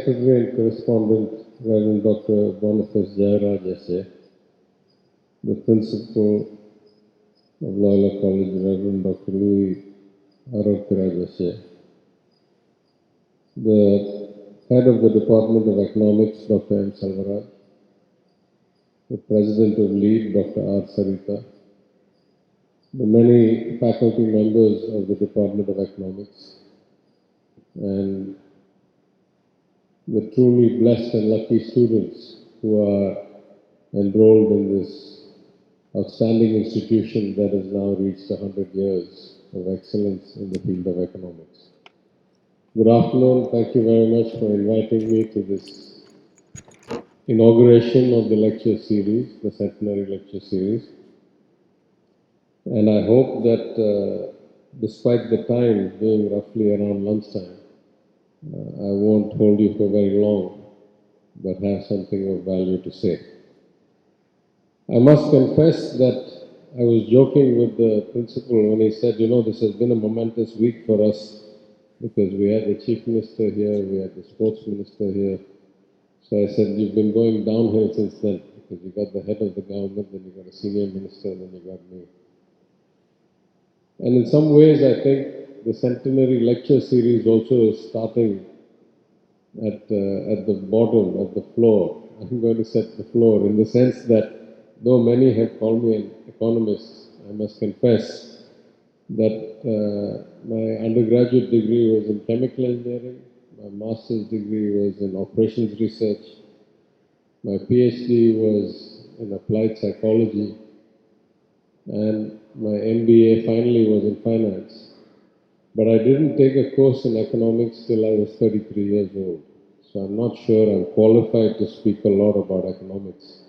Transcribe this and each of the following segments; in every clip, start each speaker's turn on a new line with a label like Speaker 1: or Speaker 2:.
Speaker 1: Secretary and Correspondent Reverend Dr. Boniface Jayaraj, the Principal of Loyola College, Reverend Dr. Louis Arokiraj, the Head of the Department of Economics, Dr. M. Salvaraj, the President of LEAD, Dr. R. Sarita, the many faculty members of the Department of Economics, and the truly blessed and lucky students who are enrolled in this outstanding institution that has now reached 100 years of excellence in the field of economics. Good afternoon. Thank you very much for inviting me to this inauguration of the lecture series, the Centenary lecture series. And I hope that despite the time being roughly around lunchtime, I won't hold you for very long, but have something of value to say. I must confess that I was joking with the principal when he said, this has been a momentous week for us because we had the chief minister here, we had the sports minister here. So I said, you've been going downhill since then because you got the head of the government, then you got a senior minister, then you got me. And in some ways, I think the Centenary lecture series also is starting at the bottom, at the floor. I'm going to set the floor in the sense that though many have called me an economist, I must confess that my undergraduate degree was in chemical engineering, my master's degree was in operations research, my PhD was in applied psychology, and my MBA finally was in finance. But I didn't take a course in economics till I was 33 years old. So I'm not sure I'm qualified to speak a lot about economics.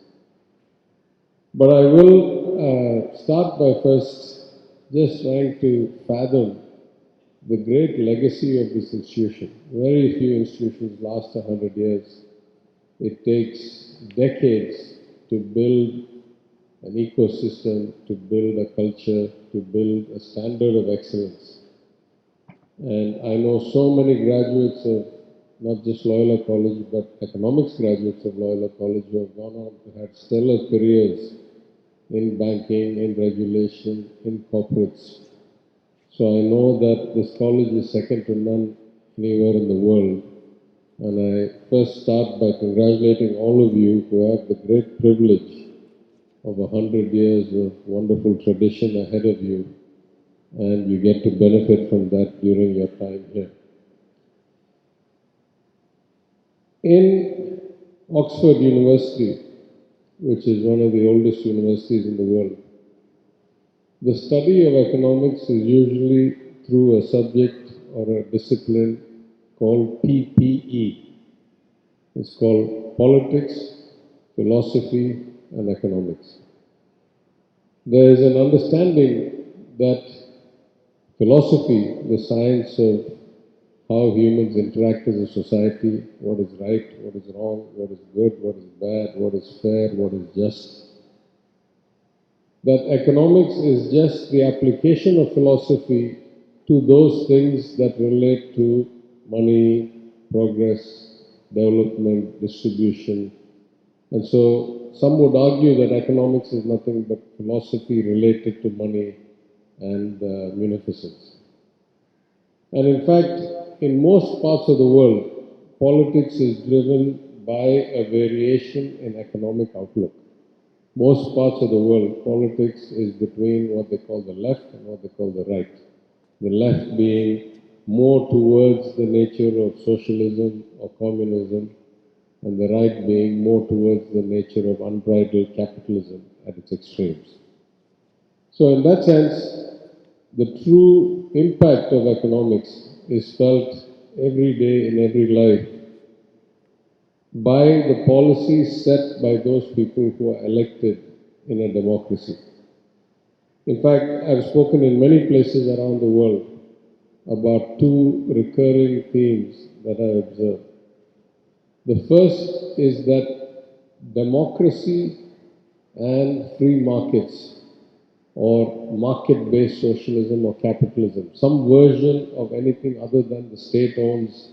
Speaker 1: But I will start by first just trying to fathom the great legacy of this institution. Very few institutions last 100 years. It takes decades to build an ecosystem, to build a culture, to build a standard of excellence. And I know so many graduates of not just Loyola College, but economics graduates of Loyola College who have gone on to have stellar careers in banking, in regulation, in corporates. So I know that this college is second to none anywhere in the world. And I first start by congratulating all of you who have the great privilege of 100 years of wonderful tradition ahead of you. And you get to benefit from that during your time here. In Oxford University, which is one of the oldest universities in the world, the study of economics is usually through a subject or a discipline called PPE. It's called Politics, Philosophy, and Economics. There is an understanding that philosophy, the science of how humans interact as a society, what is right, what is wrong, what is good, what is bad, what is fair, what is just. That economics is just the application of philosophy to those things that relate to money, progress, development, distribution. And so some would argue that economics is nothing but philosophy related to money and munificence. And in fact, in most parts of the world, politics is driven by a variation in economic outlook. Most parts of the world, politics is between what they call the left and what they call the right. The left being more towards the nature of socialism or communism, and the right being more towards the nature of unbridled capitalism at its extremes. So in that sense, the true impact of economics is felt every day in every life by the policies set by those people who are elected in a democracy. In fact, I've spoken in many places around the world about two recurring themes that I observe. The first is that democracy and free markets, or market-based socialism or capitalism, some version of anything other than the state owns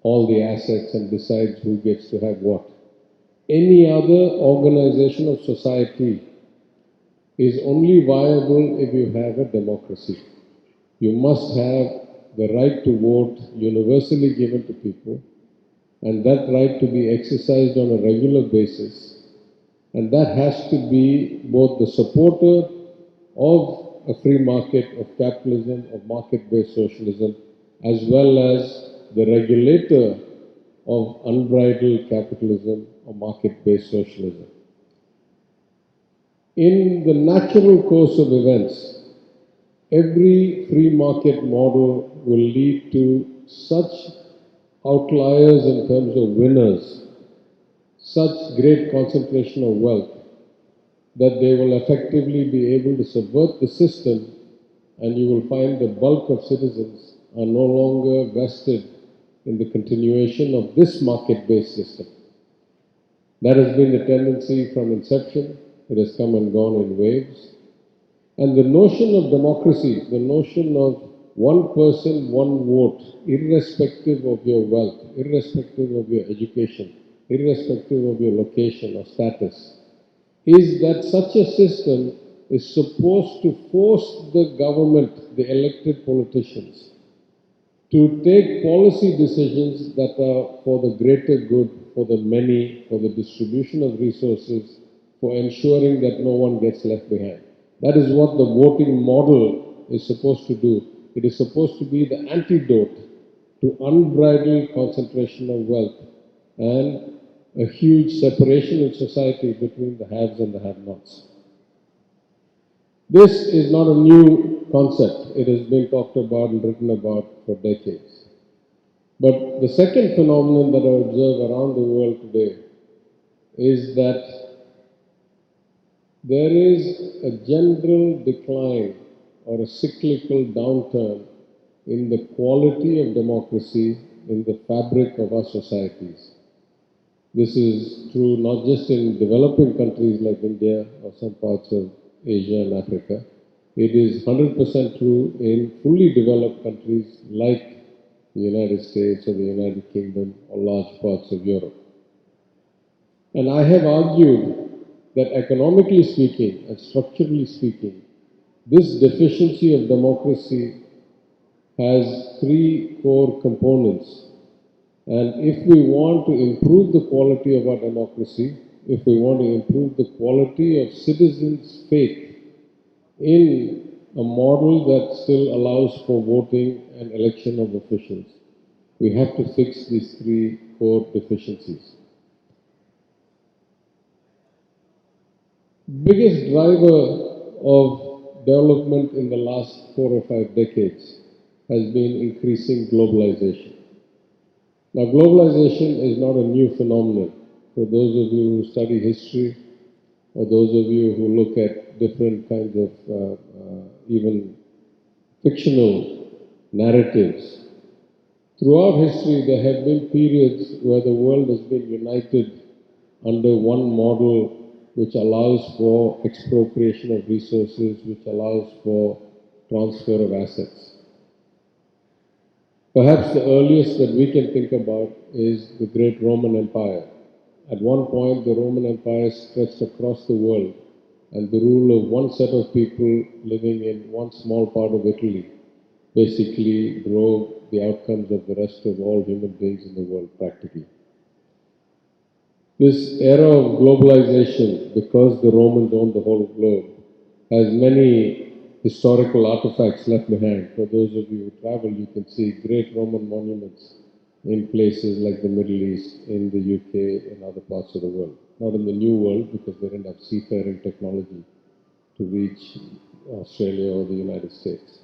Speaker 1: all the assets and decides who gets to have what. Any other organization of society is only viable if you have a democracy. You must have the right to vote universally given to people, and that right to be exercised on a regular basis. And that has to be both the supporter of a free market, of capitalism, of market-based socialism, as well as the regulator of unbridled capitalism or market-based socialism. In the natural course of events, every free market model will lead to such outliers in terms of winners, such great concentration of wealth, that they will effectively be able to subvert the system, and you will find the bulk of citizens are no longer vested in the continuation of this market-based system. That has been the tendency from inception. It has come and gone in waves. And the notion of democracy, the notion of one person, one vote, irrespective of your wealth, irrespective of your education, irrespective of your location or status, is that such a system is supposed to force the government, the elected politicians, to take policy decisions that are for the greater good, for the many, for the distribution of resources, for ensuring that no one gets left behind. That is what the voting model is supposed to do. It is supposed to be the antidote to unbridled concentration of wealth and a huge separation in society between the haves and the have-nots. This is not a new concept. It has been talked about and written about for decades. But the second phenomenon that I observe around the world today is that there is a general decline or a cyclical downturn in the quality of democracy in the fabric of our societies. This is true not just in developing countries like India or some parts of Asia and Africa. It is 100% true in fully developed countries like the United States or the United Kingdom or large parts of Europe. And I have argued that economically speaking and structurally speaking, this deficiency of democracy has three core components. And if we want to improve the quality of our democracy, if we want to improve the quality of citizens' faith in a model that still allows for voting and election of officials, we have to fix these three core deficiencies. Biggest driver of development in the last 4 or 5 decades has been increasing globalization. Now, globalization is not a new phenomenon. For those of you who study history, or those of you who look at different kinds of even fictional narratives, throughout history there have been periods where the world has been united under one model which allows for expropriation of resources, which allows for transfer of assets. Perhaps the earliest that we can think about is the great Roman Empire. At one point, the Roman Empire stretched across the world, and the rule of one set of people living in one small part of Italy basically drove the outcomes of the rest of all human beings in the world practically. This era of globalization, because the Romans owned the whole globe, has many historical artifacts left behind. For those of you who travel, you can see great Roman monuments in places like the Middle East, in the UK, and other parts of the world. Not in the New World, because they didn't have seafaring technology to reach Australia or the United States.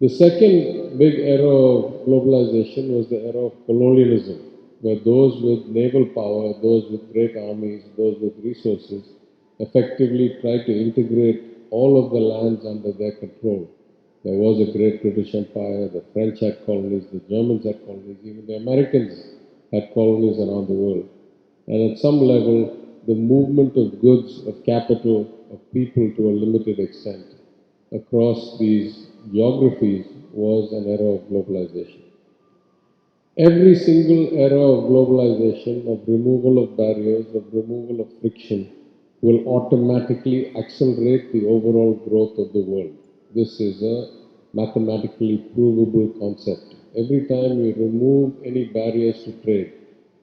Speaker 1: The second big era of globalization was the era of colonialism, where those with naval power, those with great armies, those with resources, effectively tried to integrate all of the lands under their control. There was a great British Empire, the French had colonies, the Germans had colonies, even the Americans had colonies around the world. And at some level, the movement of goods, of capital, of people to a limited extent across these geographies was an era of globalization. Every single era of globalization, of removal of barriers, of removal of friction, will automatically accelerate the overall growth of the world. This is a mathematically provable concept. Every time you remove any barriers to trade,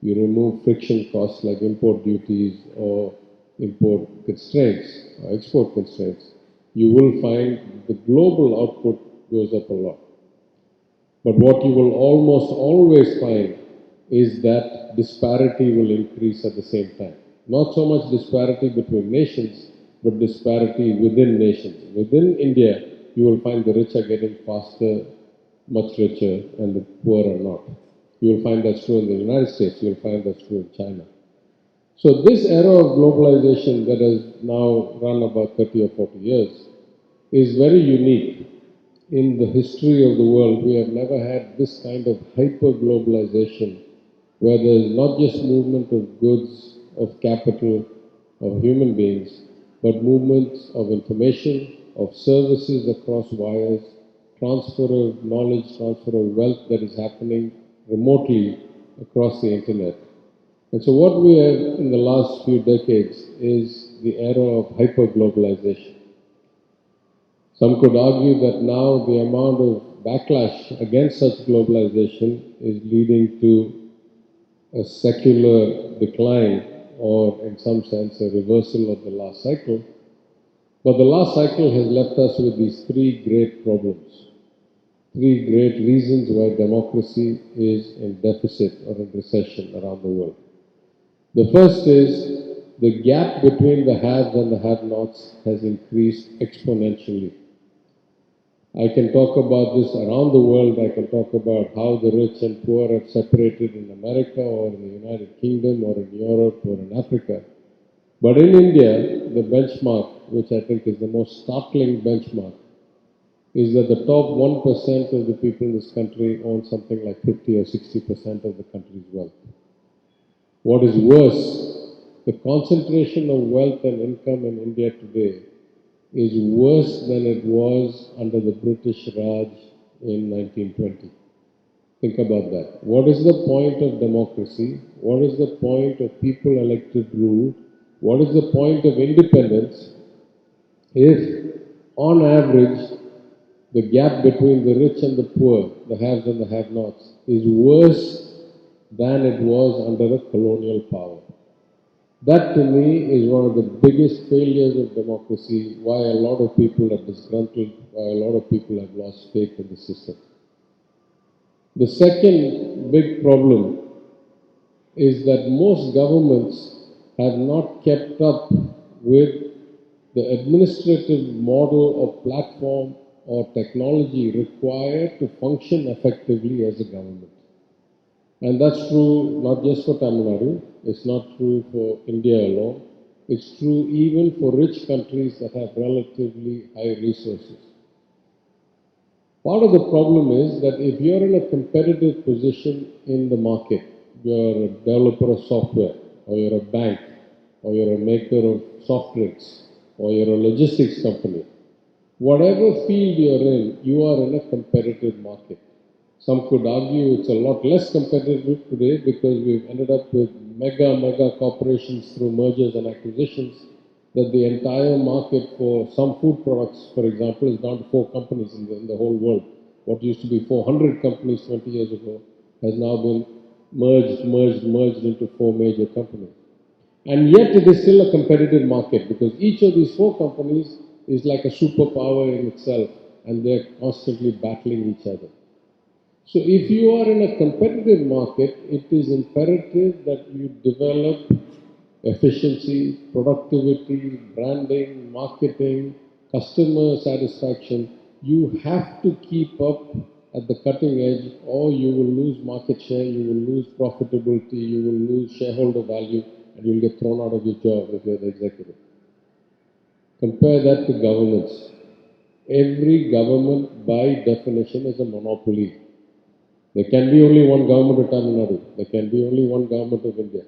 Speaker 1: you remove friction costs like import duties or import constraints or export constraints, you will find the global output goes up a lot. But what you will almost always find is that disparity will increase at the same time. Not so much disparity between nations, but disparity within nations. Within India, you will find the rich are getting faster, much richer, and the poor are not. You will find that's true in the United States, you will find that's true in China. So this era of globalization that has now run about 30 or 40 years is very unique in the history of the world. We have never had this kind of hyper-globalization where there is not just movement of goods, of capital, of human beings, but movements of information, of services across wires, transfer of knowledge, transfer of wealth that is happening remotely across the internet. And so what we have in the last few decades is the era of hyper-globalization. Some could argue that now the amount of backlash against such globalization is leading to a secular decline or in some sense a reversal of the last cycle. But the last cycle has left us with these three great problems, three great reasons why democracy is in deficit or in recession around the world. The first is the gap between the haves and the have-nots has increased exponentially. I can talk about this around the world. I can talk about how the rich and poor have separated in America or in the United Kingdom or in Europe or in Africa. But in India, the benchmark, which I think is the most startling benchmark, is that the top 1% of the people in this country own something like 50 or 60% of the country's wealth. What is worse, the concentration of wealth and income in India today is worse than it was under the British Raj in 1920. Think about that. What is the point of democracy? What is the point of people elected rule? What is the point of independence if, on average, the gap between the rich and the poor, the haves and the have-nots, is worse than it was under a colonial power? That to me is one of the biggest failures of democracy, why a lot of people are disgruntled, why a lot of people have lost faith in the system. The second big problem is that most governments have not kept up with the administrative model of platform or technology required to function effectively as a government. And that's true not just for Tamil Nadu, it's not true for India alone, it's true even for rich countries that have relatively high resources. Part of the problem is that if you're in a competitive position in the market, you're a developer of software, or you're a bank, or you're a maker of soft drinks, or you're a logistics company, whatever field you're in, you are in a competitive market. Some could argue it's a lot less competitive today because we've ended up with mega corporations through mergers and acquisitions, that the entire market for some food products, for example, is down to 4 companies in the whole world. What used to be 400 companies 20 years ago has now been merged into 4 major companies. And yet it is still a competitive market because each of these 4 companies is like a superpower in itself and they're constantly battling each other. So if you are in a competitive market, it is imperative that you develop efficiency, productivity, branding, marketing, customer satisfaction. You have to keep up at the cutting edge or you will lose market share, you will lose profitability, you will lose shareholder value, and you'll get thrown out of your job if you're the executive. Compare that to governments. Every government, by definition, is a monopoly. There can be only one government of Tamil Nadu. There can be only one government of India.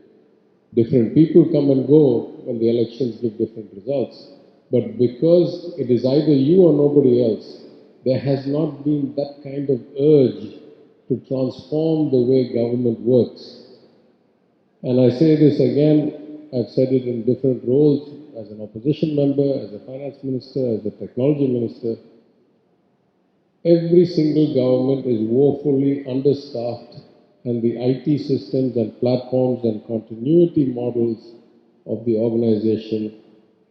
Speaker 1: Different people come and go when the elections give different results. But because it is either you or nobody else, there has not been that kind of urge to transform the way government works. And I say this again, I've said it in different roles, as an opposition member, as a finance minister, as a technology minister. Every single government is woefully understaffed, and the IT systems and platforms and continuity models of the organization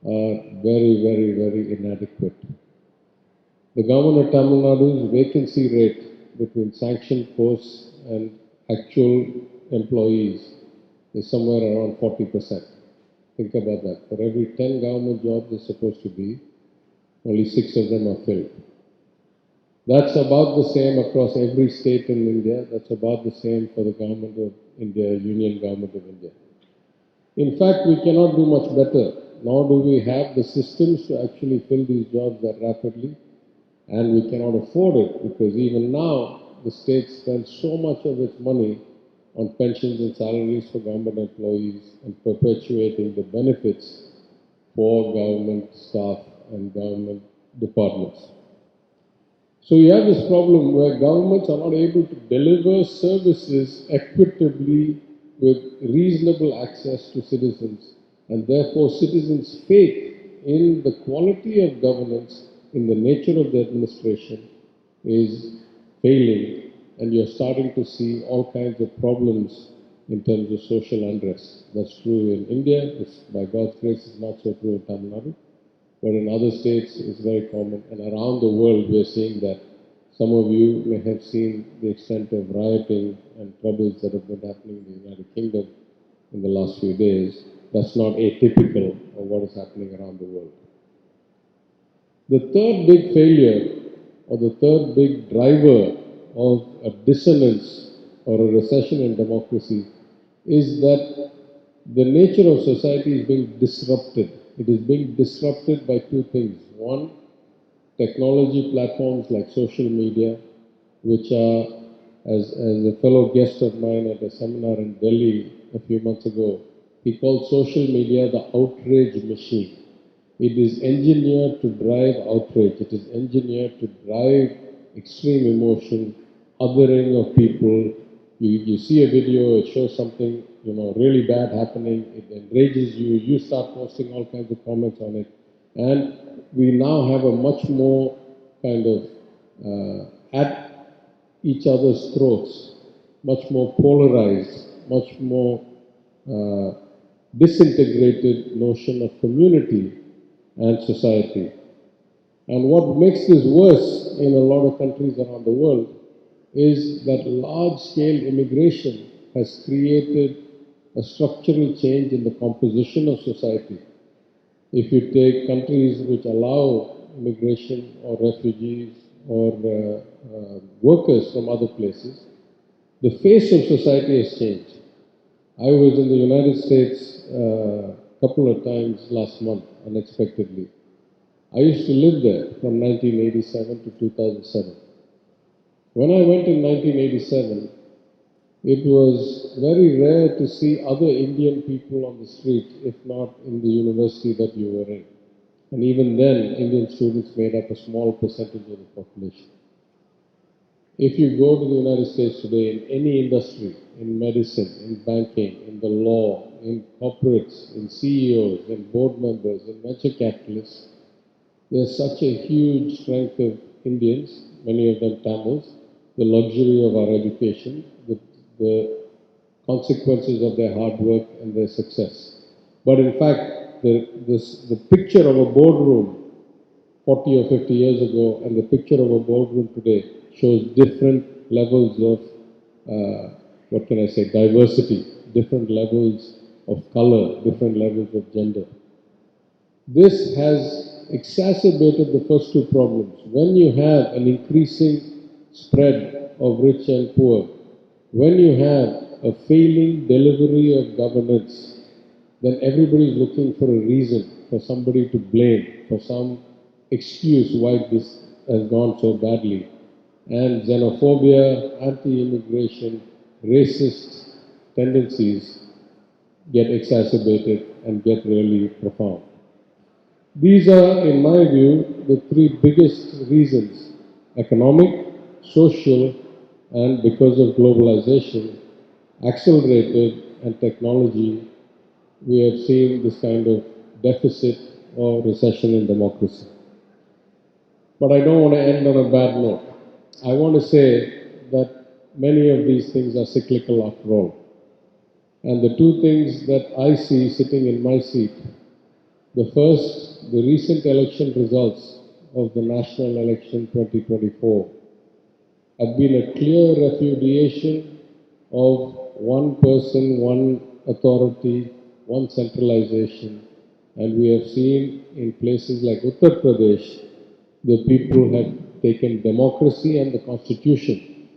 Speaker 1: are very, very, very inadequate. The government of Tamil Nadu's vacancy rate between sanctioned posts and actual employees is somewhere around 40%. Think about that. For every 10 government jobs there's supposed to be, only 6 of them are filled. That's about the same across every state in India. That's about the same for the government of India, Union Government of India. In fact, we cannot do much better, nor do we have the systems to actually fill these jobs that rapidly, and we cannot afford it because even now the state spends so much of its money on pensions and salaries for government employees and perpetuating the benefits for government staff and government departments. So you have this problem where governments are not able to deliver services equitably with reasonable access to citizens, and therefore citizens' faith in the quality of governance, in the nature of the administration, is failing, and you're starting to see all kinds of problems in terms of social unrest. That's true in India. It's, by God's grace, it's not so true in Tamil Nadu. But in other states, it's very common. And around the world, we're seeing that. Some of you may have seen the extent of rioting and troubles that have been happening in the United Kingdom in the last few days. That's not atypical of what is happening around the world. The third big failure, or the third big driver of a dissonance or a recession in democracy, is that the nature of society is being disrupted. It is being disrupted by two things. One, technology platforms like social media, which are, as a fellow guest of mine at a seminar in Delhi a few months ago, he called social media the outrage machine. It is engineered to drive outrage. It is engineered to drive extreme emotion, othering of people. You see a video, it shows something, really bad happening, it enrages you, you start posting all kinds of comments on it. And we now have a much more kind of at each other's throats, much more polarized, much more disintegrated notion of community and society. And what makes this worse in a lot of countries around the world is that large-scale immigration has created a structural change in the composition of society. If you take countries which allow immigration or refugees or workers from other places, the face of society has changed. I was in the United States a couple of times last month, unexpectedly. I used to live there from 1987 to 2007. When I went in 1987, it was very rare to see other Indian people on the street, if not in the university that you were in. And even then, Indian students made up a small percentage of the population. If you go to the United States today, in any industry, in medicine, in banking, in the law, in corporates, in CEOs, in board members, in venture capitalists, there's such a huge strength of Indians, many of them Tamils, the luxury of our education, the consequences of their hard work and their success. But in fact, the picture of a boardroom 40 or 50 years ago and the picture of a boardroom today shows different levels of, diversity, different levels of color, different levels of gender. This has exacerbated the first two problems. When you have an increasing spread of rich and poor, when you have a failing delivery of governance, then everybody is looking for a reason, for somebody to blame, for some excuse why this has gone so badly. And xenophobia, anti-immigration, racist tendencies get exacerbated and get really profound. These are, in my view, the three biggest reasons: economic, social, and because of globalization, accelerated and technology, we have seen this kind of deficit or recession in democracy. But I don't want to end on a bad note. I want to say that many of these things are cyclical after all. And the two things that I see sitting in my seat, the first, the recent election results of the national election 2024 have been a clear repudiation of one person, one authority, one centralization. And we have seen in places like Uttar Pradesh, the people have taken democracy and the constitution,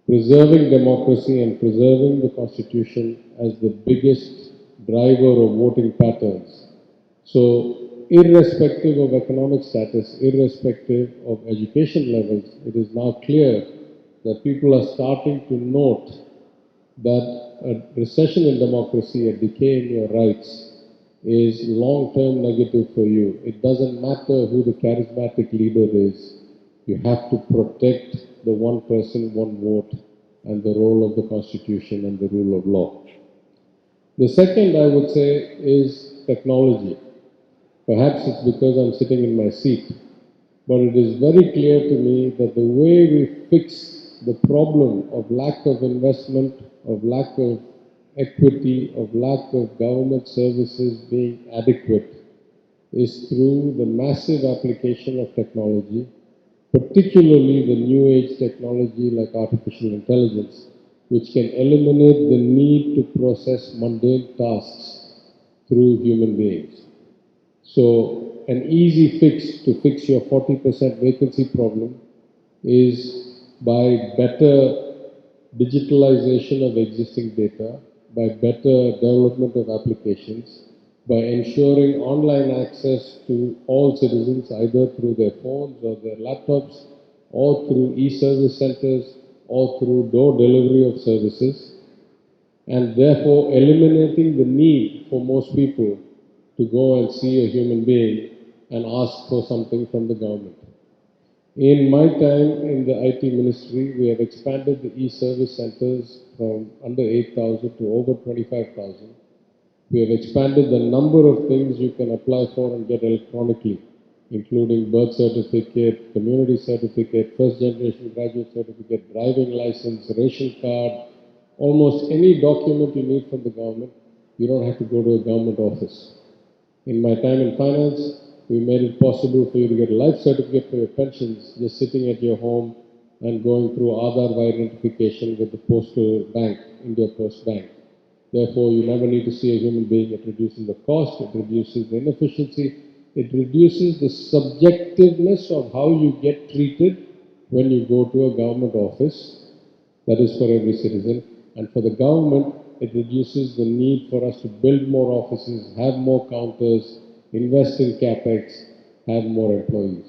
Speaker 1: preserving democracy and preserving the constitution as the biggest driver of voting patterns. So, irrespective of economic status, irrespective of education levels, it is now clear that people are starting to note that a recession in democracy, a decay in your rights, is long-term negative for you. It doesn't matter who the charismatic leader is. You have to protect the one person, one vote, and the role of the Constitution and the rule of law. The second, I would say, is technology. Perhaps it's because I'm sitting in my seat, but it is very clear to me that the way we fix the problem of lack of investment, of lack of equity, of lack of government services being adequate is through the massive application of technology, particularly the new age technology like artificial intelligence, which can eliminate the need to process mundane tasks through human beings. So an easy fix to fix your 40% vacancy problem is by better digitalization of existing data, by better development of applications, by ensuring online access to all citizens either through their phones or their laptops or through e-service centers or through door delivery of services, and therefore eliminating the need for most people to go and see a human being and ask for something from the government. In my time in the IT ministry, we have expanded the e-service centers from under 8,000 to over 25,000. We have expanded the number of things you can apply for and get electronically, including birth certificate, community certificate, first generation graduate certificate, driving license, ration card, almost any document you need from the government, you don't have to go to a government office. In my time in finance, we made it possible for you to get a life certificate for your pensions just sitting at your home and going through Aadhaar identification with the postal bank, India Post Bank. Therefore, you never need to see a human being. It reduces the cost, it reduces the inefficiency, it reduces the subjectiveness of how you get treated when you go to a government office. That is for every citizen. And for the government, it reduces the need for us to build more offices, have more counters, invest in capex, have more employees.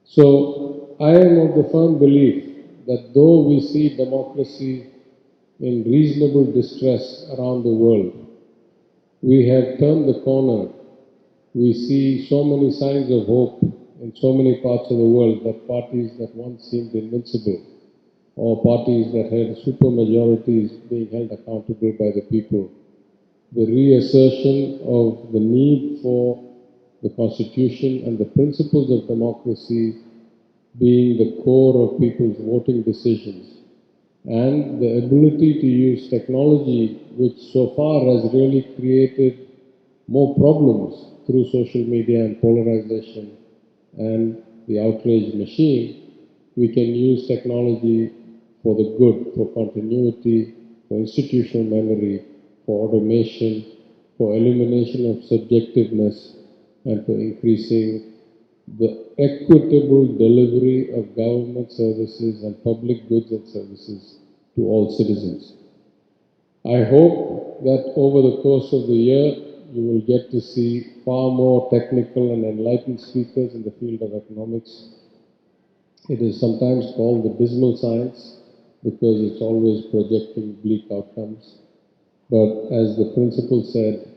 Speaker 1: So I am of the firm belief that though we see democracy in reasonable distress around the world, we have turned the corner. We see so many signs of hope in so many parts of the world that parties that once seemed invincible or parties that had super majorities being held accountable by the people. The reassertion of the need for the Constitution and the principles of democracy being the core of people's voting decisions, and the ability to use technology, which so far has really created more problems through social media and polarization and the outrage machine, we can use technology for the good, for continuity, for institutional memory, for automation, for elimination of subjectiveness, and for increasing the equitable delivery of government services and public goods and services to all citizens. I hope that over the course of the year, you will get to see far more technical and enlightened speakers in the field of economics. It is sometimes called the dismal science because it's always projecting bleak outcomes. But as the principal said,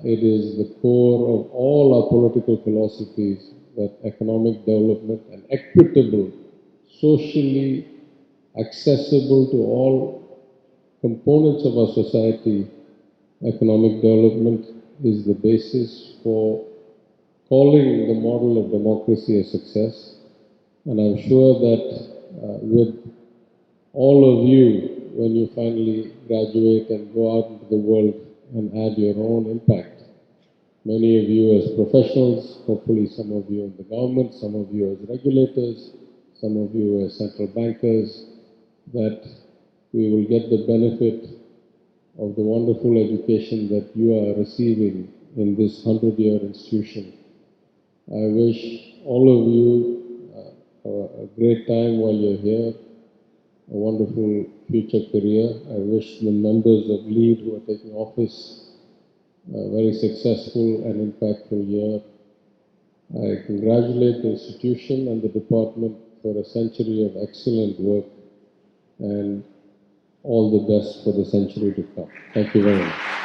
Speaker 1: it is the core of all our political philosophies that economic development and equitable, socially accessible to all components of our society. Economic development is the basis for calling the model of democracy a success. And I'm sure that with all of you, when you finally graduate and go out into the world and add your own impact, many of you as professionals, hopefully some of you in the government, some of you as regulators, some of you as central bankers, that we will get the benefit of the wonderful education that you are receiving in this 100-year institution. I wish all of you a great time while you're here, a wonderful future career. I wish the members of LEAD who are taking office a very successful and impactful year. I congratulate the institution and the department for a century of excellent work, and all the best for the century to come. Thank you very much.